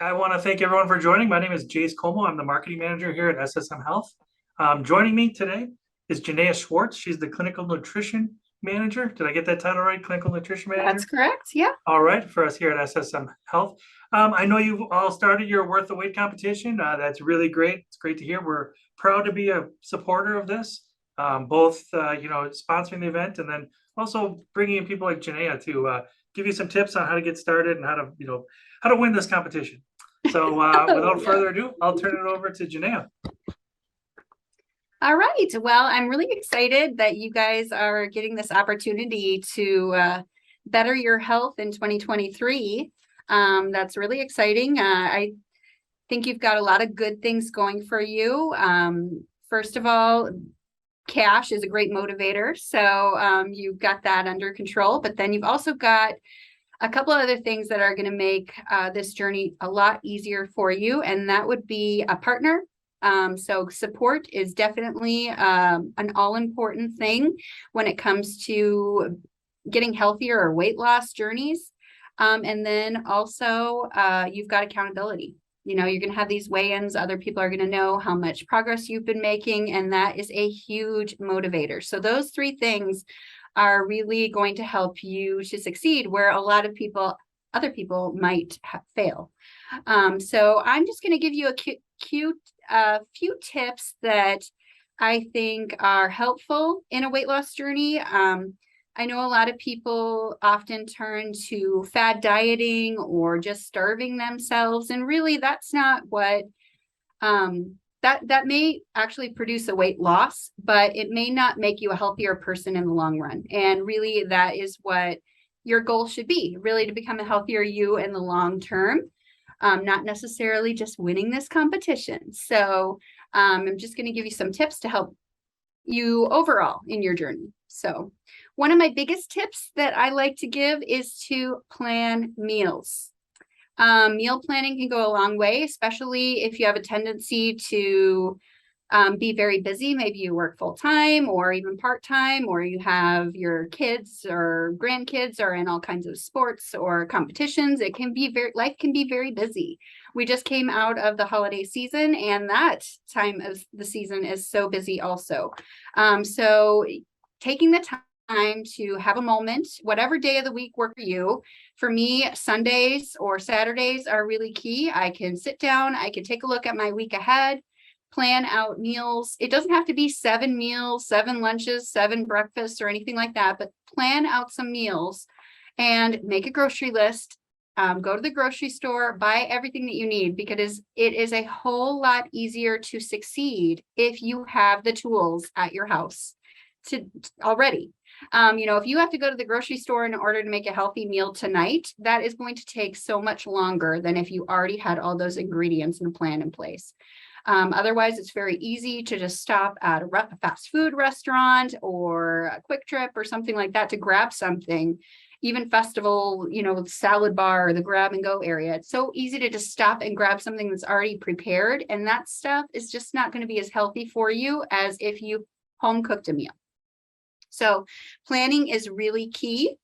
I want to thank everyone for joining. My name is Jace Como. I'm the marketing manager here at SSM Health. Joining me today is Janeah Schwarz. She's the clinical nutrition manager. Did I get that title right? Clinical nutrition manager? That's correct. Yeah. All right, for us here at SSM Health. I know you've all started your Worth the Wait competition. That's really great. It's great to hear. We're proud to be a supporter of this, both sponsoring the event and then also bringing in people like Janeah to give you some tips on how to get started and how to win this competition. So without further ado, I'll turn it over to Janeah. All right. Well, I'm really excited that you guys are getting this opportunity to better your health in 2023. That's really exciting. I think you've got a lot of good things going for you. First of all, cash is a great motivator. So you've got that under control, but then you've also got a couple of other things that are going to make this journey a lot easier for you. And that would be a partner. So support is definitely an all-important thing when it comes to getting healthier or weight loss journeys. And then also you've got accountability. You're going to have these weigh-ins. Other people are going to know how much progress you've been making, and that is a huge motivator. So those three things are really going to help you to succeed where a lot of other people might fail. So I'm just going to give you a few tips that I think are helpful in a weight loss journey. I know a lot of people often turn to fad dieting or just starving themselves, and really that's not what that may actually produce a weight loss, but it may not make you a healthier person in the long run. And really that is what your goal should be, really, to become a healthier you in the long term. Not necessarily just winning this competition. So I'm just going to give you some tips to help you overall in your journey. So one of my biggest tips that I like to give is to plan meals. Meal planning can go a long way, especially if you have a tendency to be very busy. Maybe you work full time or even part time, or you have your kids or grandkids are in all kinds of sports or competitions. Life can be very busy. We just came out of the holiday season, and that time of the season is so busy also. So taking the time to have a moment, whatever day of the week work for you. For me, Sundays or Saturdays are really key. I can sit down, I can take a look at my week ahead, plan out meals. It doesn't have to be 7 meals, 7 lunches, 7 breakfasts or anything like that, but plan out some meals and make a grocery list. Go to the grocery store, buy everything that you need, because it is a whole lot easier to succeed if you have the tools at your house already. If you have to go to the grocery store in order to make a healthy meal tonight, that is going to take so much longer than if you already had all those ingredients and a plan in place. Otherwise, it's very easy to just stop at a fast food restaurant or a Quick Trip or something like that to grab something. Even Festival, salad bar or the grab and go area. It's so easy to just stop and grab something that's already prepared. And that stuff is just not going to be as healthy for you as if you home cooked a meal. So planning is really key.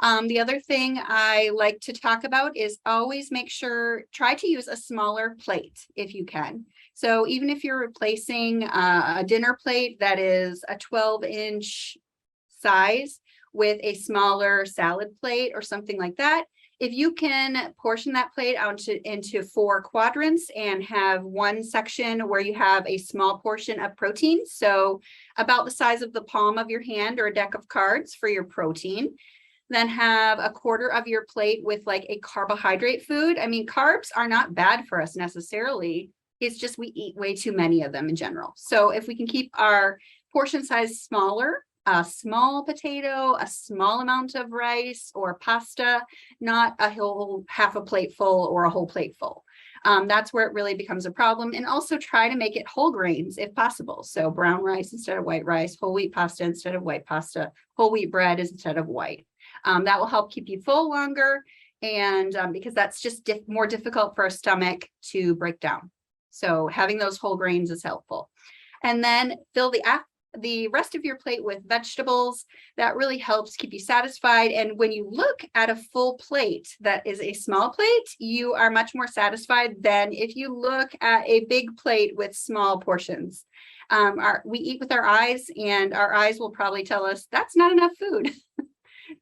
The other thing I like to talk about is always try to use a smaller plate if you can. So even if you're replacing a dinner plate that is a 12-inch size with a smaller salad plate or something like that, if you can portion that plate out into 4 quadrants and have one section where you have a small portion of protein, so about the size of the palm of your hand or a deck of cards for your protein, then have a quarter of your plate with like a carbohydrate food. I mean, carbs are not bad for us necessarily. It's just we eat way too many of them in general. So if we can keep our portion size smaller, a small potato, a small amount of rice or pasta, not a whole half a plate full or a whole plate full. That's where it really becomes a problem. And also try to make it whole grains if possible. So brown rice instead of white rice, whole wheat pasta instead of white pasta, whole wheat bread instead of white. That will help keep you full longer, and because that's just more difficult for our stomach to break down. So having those whole grains is helpful. And then fill the the rest of your plate with vegetables. That really helps keep you satisfied. And when you look at a full plate that is a small plate, you are much more satisfied than if you look at a big plate with small portions. We eat with our eyes, and our eyes will probably tell us that's not enough food.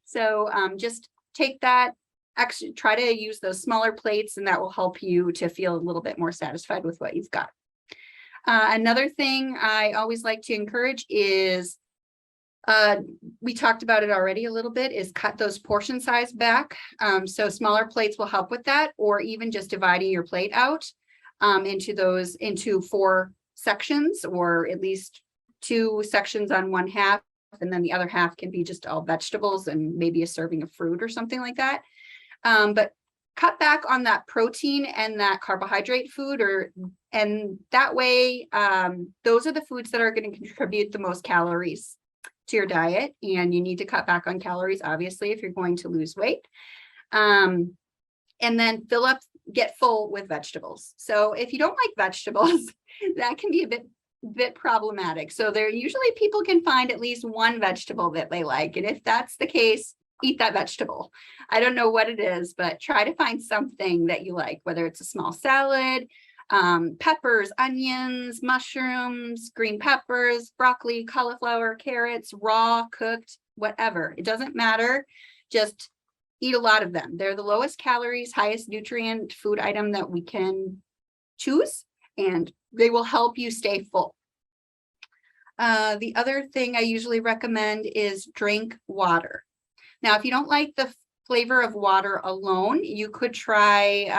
So just take that, actually try to use those smaller plates, and that will help you to feel a little bit more satisfied with what you've got. Another thing I always like to encourage is, we talked about it already a little bit, is cut those portion size back. So smaller plates will help with that, or even just dividing your plate out into 4 sections, or at least 2 sections on one half, and then the other half can be just all vegetables and maybe a serving of fruit or something like that. But cut back on that protein and that carbohydrate food, and that way, those are the foods that are going to contribute the most calories to your diet, and you need to cut back on calories, obviously, if you're going to lose weight. And then get full with vegetables. So if you don't like vegetables, that can be a bit problematic. So usually people can find at least one vegetable that they like, and if that's the case, eat that vegetable. I don't know what it is, but try to find something that you like, whether it's a small salad, peppers, onions, mushrooms, green peppers, broccoli, cauliflower, carrots, raw, cooked, whatever. It doesn't matter. Just eat a lot of them. They're the lowest calories, highest nutrient food item that we can choose, and they will help you stay full. The other thing I usually recommend is drink water. Now, if you don't like the flavor of water alone, you could try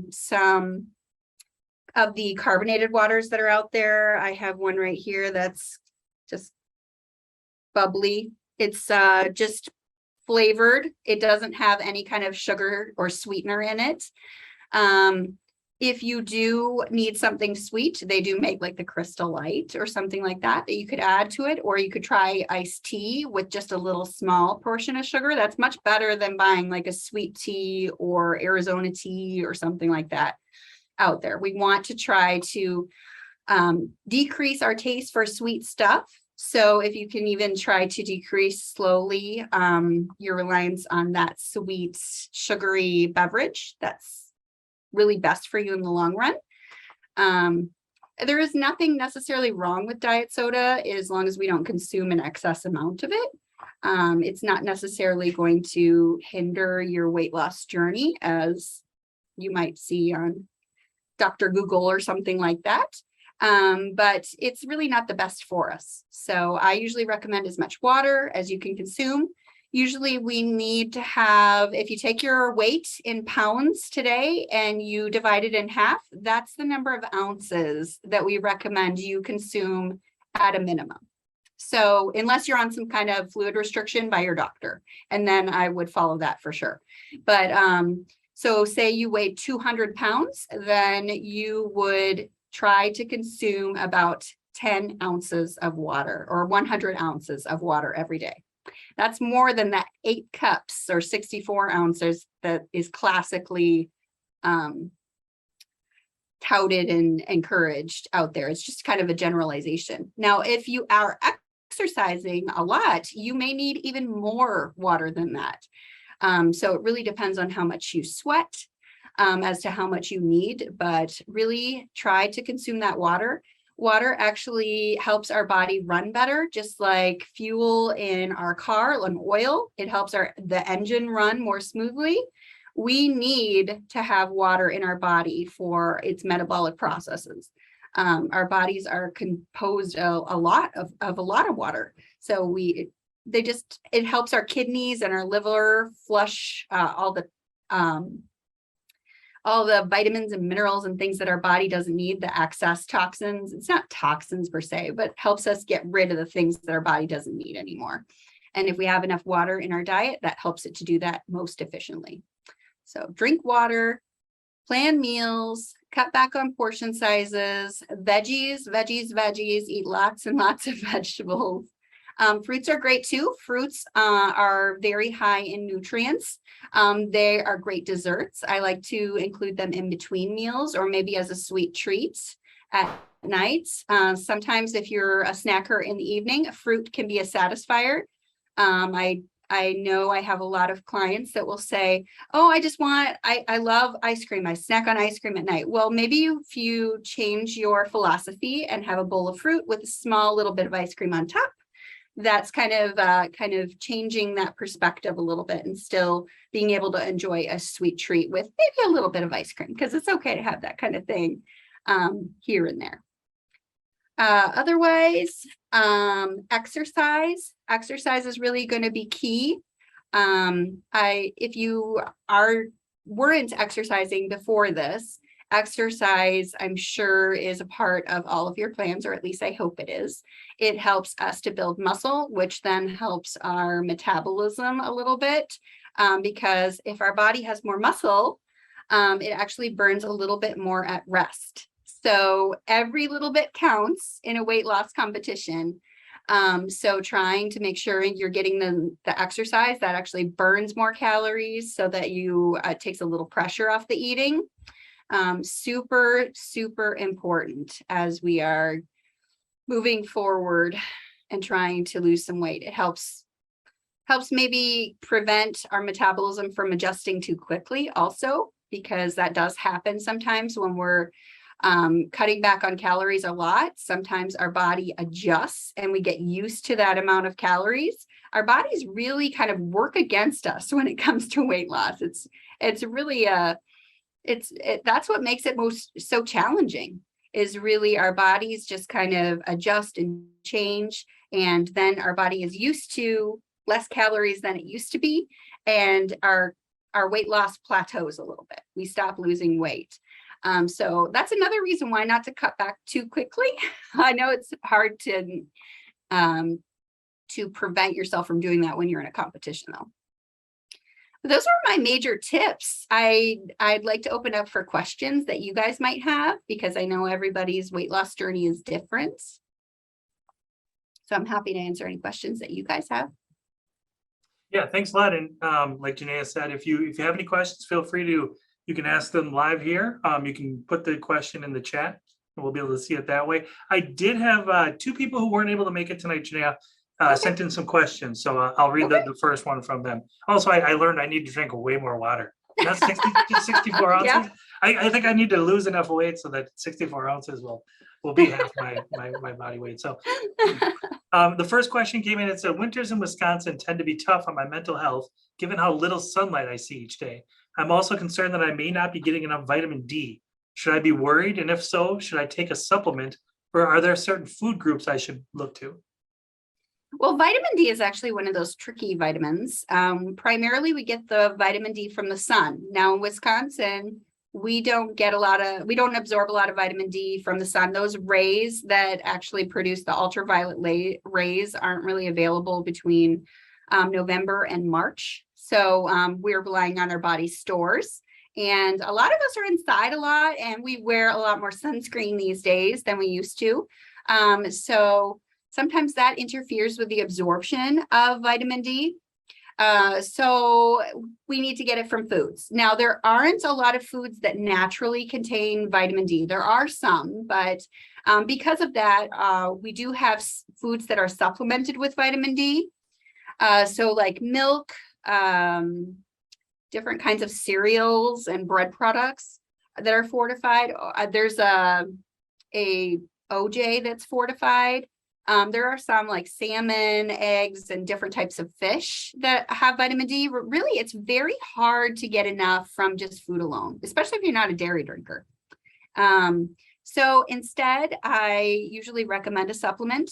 some of the carbonated waters that are out there. I have one right here that's just bubbly. It's just flavored. It doesn't have any kind of sugar or sweetener in it. If you do need something sweet, they do make like the Crystal Light or something like that you could add to it, or you could try iced tea with just a little small portion of sugar. That's much better than buying like a sweet tea or Arizona tea or something like that out there. We want to try to decrease our taste for sweet stuff. So if you can even try to decrease slowly your reliance on that sweet, sugary beverage, that's really best for you in the long run. There is nothing necessarily wrong with diet soda as long as we don't consume an excess amount of it. It's not necessarily going to hinder your weight loss journey, as you might see on Dr. Google or something like that. But it's really not the best for us. So I usually recommend as much water as you can consume. Usually we need to have, if you take your weight in pounds today and you divide it in half, that's the number of ounces that we recommend you consume at a minimum. So unless you're on some kind of fluid restriction by your doctor, and then I would follow that for sure. But so say you weigh 200 pounds, then you would try to consume about 10 ounces of water, or 100 ounces of water every day. That's more than that 8 cups or 64 ounces that is classically touted and encouraged out there. It's just kind of a generalization. Now, if you are exercising a lot, you may need even more water than that. So it really depends on how much you sweat as to how much you need, but really try to consume that water. Water actually helps our body run better, just like fuel in our car and oil. It helps the engine run more smoothly. We need to have water in our body for its metabolic processes. Our bodies are composed a lot of water. So it helps our kidneys and our liver flush all the vitamins and minerals and things that our body doesn't need, the excess toxins. It's not toxins per se, but helps us get rid of the things that our body doesn't need anymore. And if we have enough water in our diet, that helps it to do that most efficiently. So drink water, plan meals, cut back on portion sizes, veggies, eat lots and lots of vegetables. Fruits are great too. Fruits are very high in nutrients. They are great desserts. I like to include them in between meals or maybe as a sweet treat at night. Sometimes if you're a snacker in the evening, fruit can be a satisfier. I know I have a lot of clients that will say, oh, I love ice cream. I snack on ice cream at night. Well, maybe if you change your philosophy and have a bowl of fruit with a small little bit of ice cream on top, that's kind of changing that perspective a little bit and still being able to enjoy a sweet treat with maybe a little bit of ice cream, because it's okay to have that kind of thing here and there. Otherwise, exercise is really going to be key. If you weren't exercising before this, exercise, I'm sure, is a part of all of your plans, or at least I hope it is. It helps us to build muscle, which then helps our metabolism a little bit, because if our body has more muscle, it actually burns a little bit more at rest. So every little bit counts in a weight loss competition. So trying to make sure you're getting the exercise that actually burns more calories so that you takes a little pressure off the eating. Super, super important as we are moving forward and trying to lose some weight. It helps maybe prevent our metabolism from adjusting too quickly also, because that does happen sometimes when we're cutting back on calories a lot. Sometimes our body adjusts and we get used to that amount of calories. Our bodies really kind of work against us when it comes to weight loss. It's really that's what makes it so challenging, is really our bodies just kind of adjust and change, and then our body is used to less calories than it used to be, and our weight loss plateaus a little bit. We stop losing weight. So that's another reason why not to cut back too quickly. I know it's hard to prevent yourself from doing that when you're in a competition, though. Those are my major tips. I'd like to open up for questions that you guys might have, because I know everybody's weight loss journey is different. So I'm happy to answer any questions that you guys have. Yeah, thanks a lot. And like Janeah said, if you have any questions, feel free to, you can ask them live here. You can put the question in the chat and we'll be able to see it that way. I did have 2 people who weren't able to make it tonight, Janeah, sent in some questions. So I'll read the first one from them. Also, I learned I need to drink way more water. Not 64 ounces. Yeah. I think I need to lose enough weight so that 64 ounces will be half my body weight. So the first question came in. It said, winters in Wisconsin tend to be tough on my mental health, given how little sunlight I see each day. I'm also concerned that I may not be getting enough vitamin D. Should I be worried? And if so, should I take a supplement, or are there certain food groups I should look to? Well, vitamin D is actually one of those tricky vitamins. Primarily, we get the vitamin D from the sun. Now in Wisconsin, we don't absorb a lot of vitamin D from the sun. Those rays that actually produce the ultraviolet rays aren't really available between November and March. So we're relying on our body stores. And a lot of us are inside a lot, and we wear a lot more sunscreen these days than we used to. So sometimes that interferes with the absorption of vitamin D. So we need to get it from foods. Now, there aren't a lot of foods that naturally contain vitamin D. There are some, but because of that, we do have foods that are supplemented with vitamin D. So like milk, different kinds of cereals and bread products that are fortified. There's a OJ that's fortified. There are some like salmon, eggs, and different types of fish that have vitamin D. Really, it's very hard to get enough from just food alone, especially if you're not a dairy drinker. So instead, I usually recommend a supplement.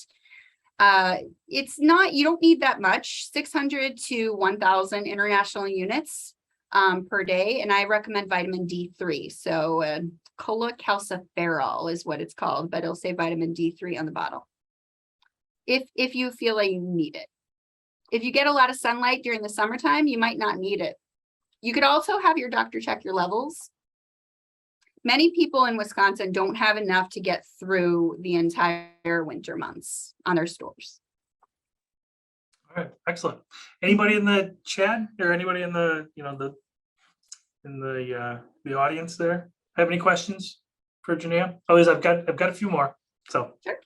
It's not, you don't need that much, 600 to 1,000 international units per day. And I recommend vitamin D3. So cholecalciferol is what it's called, but it'll say vitamin D3 on the bottle. If you feel like you need it. If you get a lot of sunlight during the summertime, you might not need it. You could also have your doctor check your levels. Many people in Wisconsin don't have enough to get through the entire winter months on their stores. All right, excellent. Anybody in the chat or anybody in the the audience there have any questions for Janeah? Oh, I've got a few more. So Sure.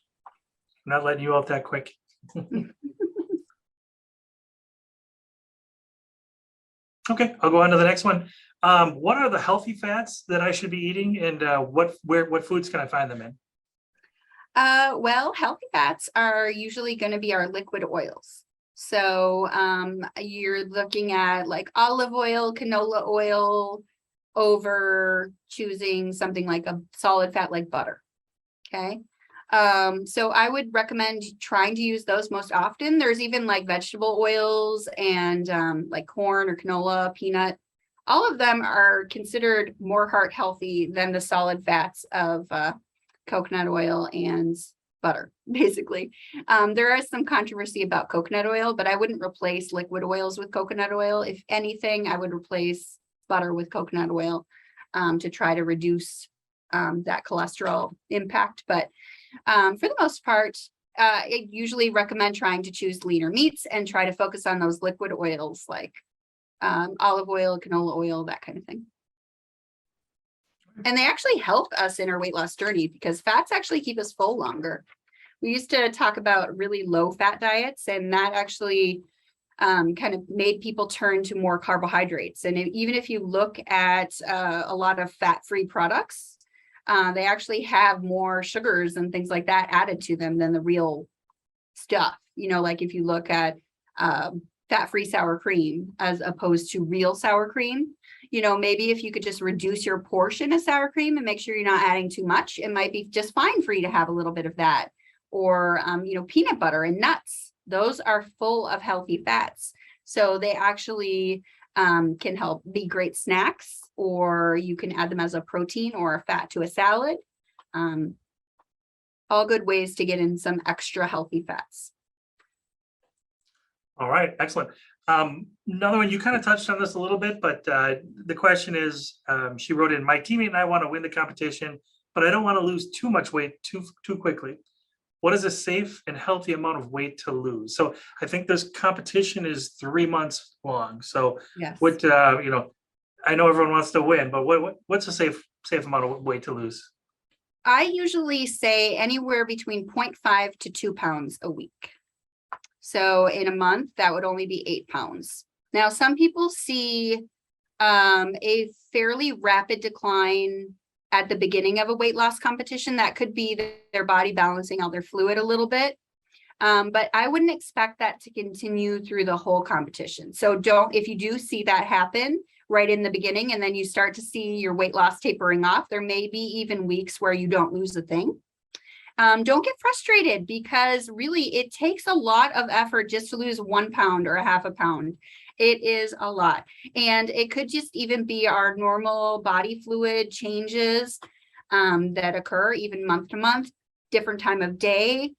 I'm not letting you out that quick. Okay, I'll go on to the next one. What are the healthy fats that I should be eating, and what foods can I find them in? Well, healthy fats are usually going to be our liquid oils. So you're looking at like olive oil, canola oil over choosing something like a solid fat like butter. Okay. So I would recommend trying to use those most often. There's even like vegetable oils and like corn or canola, peanut. All of them are considered more heart healthy than the solid fats of coconut oil and butter, basically. There is some controversy about coconut oil, but I wouldn't replace liquid oils with coconut oil. If anything, I would replace butter with coconut oil to try to reduce that cholesterol impact. But for the most part, I usually recommend trying to choose leaner meats and try to focus on those liquid oils like olive oil, canola oil, that kind of thing. And they actually help us in our weight loss journey because fats actually keep us full longer. We used to talk about really low fat diets, and that actually kind of made people turn to more carbohydrates. And even if you look at a lot of fat-free products, they actually have more sugars and things like that added to them than the real stuff. You know, like if you look at fat-free sour cream as opposed to real sour cream, you know, maybe if you could just reduce your portion of sour cream and make sure you're not adding too much, it might be just fine for you to have a little bit of that. Or, you know, peanut butter and nuts, those are full of healthy fats. So they actually can help be great snacks, or you can add them as a protein or a fat to a salad. All good ways to get in some extra healthy fats. All right, excellent. Another one, you kind of touched on this a little bit, but the question is, she wrote in, my teammate and I want to win the competition, but I don't want to lose too much weight too quickly. What is a safe and healthy amount of weight to lose? So I think this competition is 3 months long. So Yes. what, you know, I know everyone wants to win, but what's a safe amount of weight to lose? I usually say anywhere between 0.5 to 2 pounds a week. So in a month, that would only be 8 pounds. Now, some people see a fairly rapid decline at the beginning of a weight loss competition. That could be their body balancing out their fluid a little bit. But I wouldn't expect that to continue through the whole competition. So if you do see that happen right in the beginning, and then you start to see your weight loss tapering off, there may be even weeks where you don't lose a thing. Don't get frustrated, because really it takes a lot of effort just to lose 1 pound or a half a pound. It is a lot. And it could just even be our normal body fluid changes that occur even month to month, different time of day,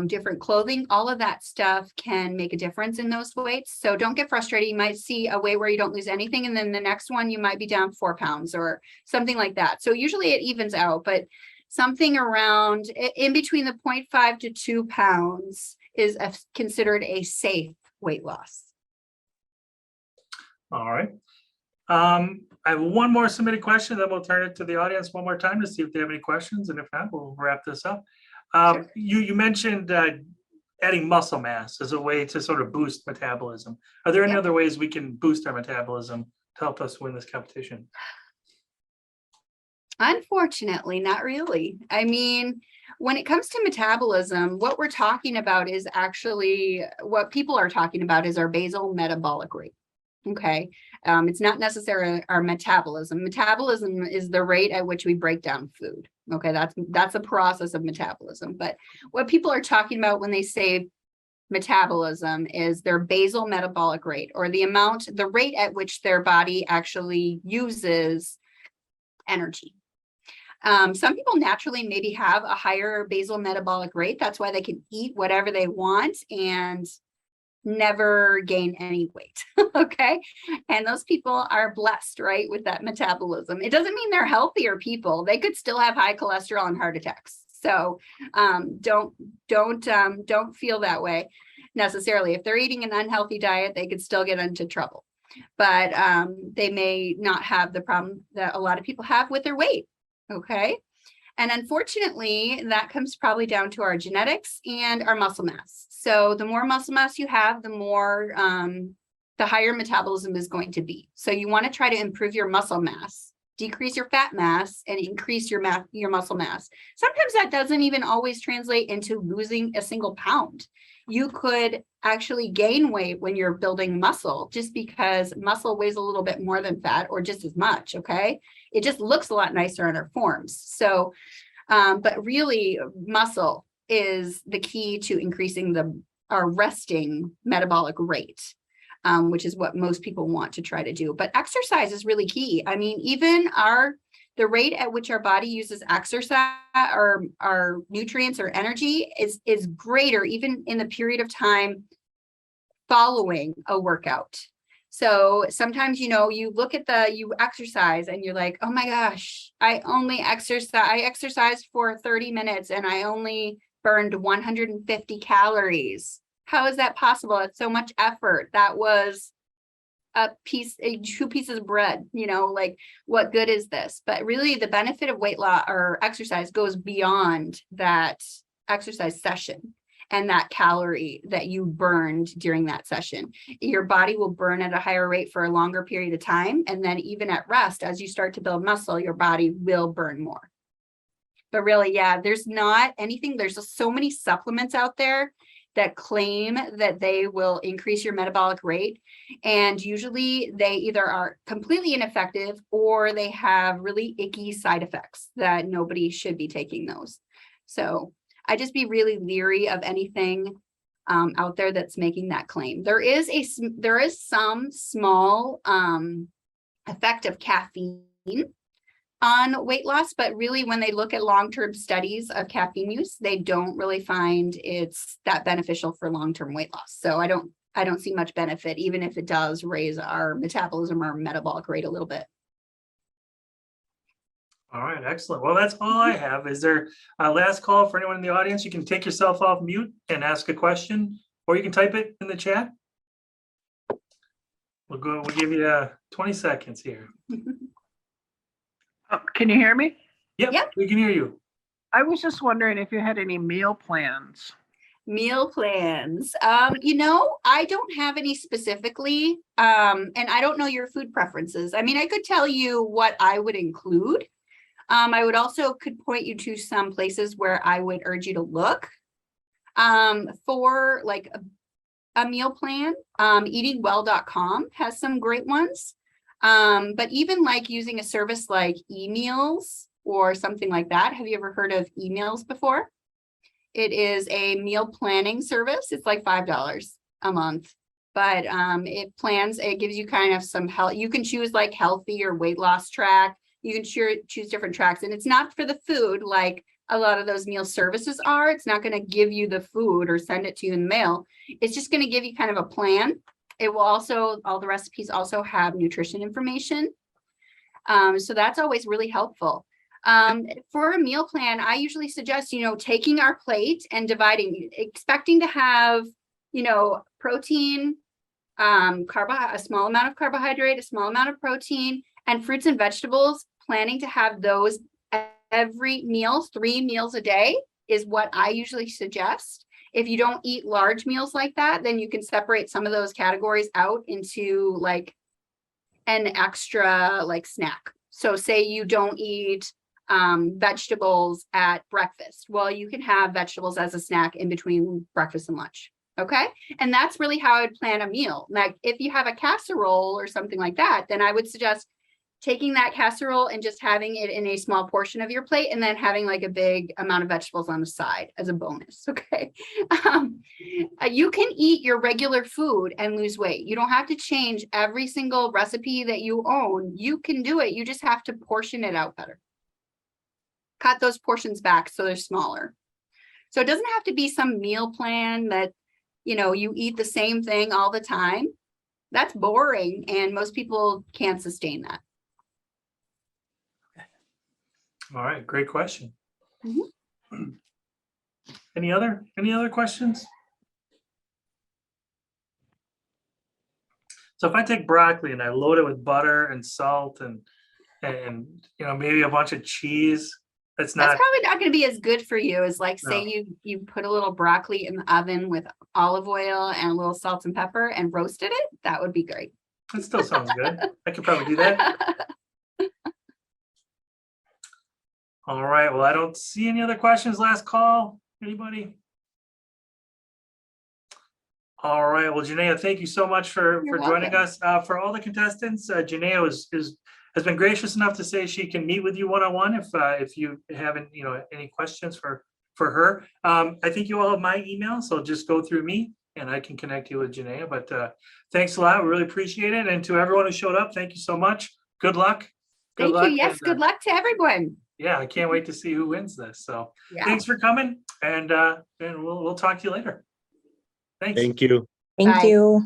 different clothing. All of that stuff can make a difference in those weights. So don't get frustrated. You might see a way where you don't lose anything, and then the next one you might be down 4 pounds or something like that. So usually it evens out, but something around in between the 0.5 to 2 pounds is considered a safe weight loss. All right. I have one more submitted question, then we'll turn it to the audience one more time to see if they have any questions. And if not, we'll wrap this up. Sure. You mentioned adding muscle mass as a way to sort of boost metabolism. Are there any other ways we can boost our metabolism to help us win this competition? Unfortunately, not really. I mean, when it comes to metabolism, what we're talking about is actually what people are talking about is our basal metabolic rate. Okay. It's not necessarily our metabolism. Metabolism is the rate at which we break down food. Okay. That's a process of metabolism. But what people are talking about when they say metabolism is their basal metabolic rate, or the rate at which their body actually uses energy. Some people naturally maybe have a higher basal metabolic rate. That's why they can eat whatever they want and never gain any weight. Okay. And those people are blessed, right, with that metabolism. It doesn't mean they're healthier people. They could still have high cholesterol and heart attacks. So don't feel that way necessarily. If they're eating an unhealthy diet, they could still get into trouble. But they may not have the problem that a lot of people have with their weight. Okay. And unfortunately, that comes probably down to our genetics and our muscle mass. So the more muscle mass you have, the more, the higher metabolism is going to be. So you want to try to improve your muscle mass, decrease your fat mass, and increase your muscle mass. Sometimes that doesn't even always translate into losing a single pound. You could actually gain weight when you're building muscle, just because muscle weighs a little bit more than fat, or just as much, okay? It just looks a lot nicer in our forms. So, but really muscle is the key to increasing our resting metabolic rate. Which is what most people want to try to do. But exercise is really key. I mean, even the rate at which our body uses exercise or our nutrients or energy is greater even in the period of time following a workout. So sometimes, you look at you exercise and you're like, oh my gosh, I exercised for 30 minutes and I only burned 150 calories. How is that possible? It's so much effort. That was two pieces of bread, like what good is this? But really the benefit of weight loss or exercise goes beyond that exercise session and that calorie that you burned during that session. Your body will burn at a higher rate for a longer period of time. And then even at rest, as you start to build muscle, your body will burn more. But really, yeah, there's not anything, there's just so many supplements out there that claim that they will increase your metabolic rate. And usually they either are completely ineffective or they have really icky side effects that nobody should be taking those. So I just be really leery of anything out there that's making that claim. There is some small effect of caffeine on weight loss, but really when they look at long-term studies of caffeine use, they don't really find it's that beneficial for long-term weight loss. So I don't see much benefit, even if it does raise our metabolism or metabolic rate a little bit. All right, excellent. Well, that's all I have. Is there a last call for anyone in the audience? You can take yourself off mute and ask a question, or you can type it in the chat. We'll give you 20 seconds here. Oh, can you hear me? Yep, we can hear you. I was just wondering if you had any meal plans. Meal plans. I don't have any specifically, and I don't know your food preferences. I mean, I could tell you what I would include. I would also could point you to some places where I would urge you to look for like a meal plan. Eatingwell.com has some great ones. But even like using a service like eMeals or something like that. Have you ever heard of eMeals before? It is a meal planning service. It's like $5 a month, but it gives you kind of some help. You can choose like healthy or weight loss track. You can choose different tracks, and it's not for the food like a lot of those meal services are. It's not going to give you the food or send it to you in the mail. It's just going to give you kind of a plan. It will also, all the recipes also have nutrition information. So that's always really helpful. For a meal plan, I usually suggest, taking our plate and dividing, expecting to have, protein, a small amount of carbohydrate, a small amount of protein, and fruits and vegetables. Planning to have those every meal, 3 meals a day is what I usually suggest. If you don't eat large meals like that, then you can separate some of those categories out into like an extra like snack. So say you don't eat vegetables at breakfast. Well, you can have vegetables as a snack in between breakfast and lunch. Okay. And that's really how I would plan a meal. Like if you have a casserole or something like that, then I would suggest taking that casserole and just having it in a small portion of your plate, and then having like a big amount of vegetables on the side as a bonus. Okay. You can eat your regular food and lose weight. You don't have to change every single recipe that you own. You can do it. You just have to portion it out better. Cut those portions back so they're smaller. So it doesn't have to be some meal plan that, you eat the same thing all the time. That's boring, and most people can't sustain that. All right, great question. Mm-hmm. Any other questions? So if I take broccoli and I load it with butter and salt and maybe a bunch of cheese, It's That's not, probably not gonna be as good for you as like, say No. you put a little broccoli in the oven with olive oil and a little salt and pepper and roasted it. That would be great. it still sounds good. I could probably do that. All right, well, I don't see any other questions. Last call, anybody? All right, well, Janeah, thank you so much for You're joining welcome. us. For all the contestants, Janeah has been gracious enough to say she can meet with you one-on-one if you haven't, any questions for her. I think you all have my email, so just go through me and I can connect you with Janeah. But thanks a lot. We really appreciate it. And to everyone who showed up, thank you so much. Good luck. Good Thank you. luck. Yes, And, good luck to everyone. yeah, I can't wait to see who wins this. So Yeah. thanks for coming, and we'll talk to you later. Thanks. Thank you. Thank Bye. you.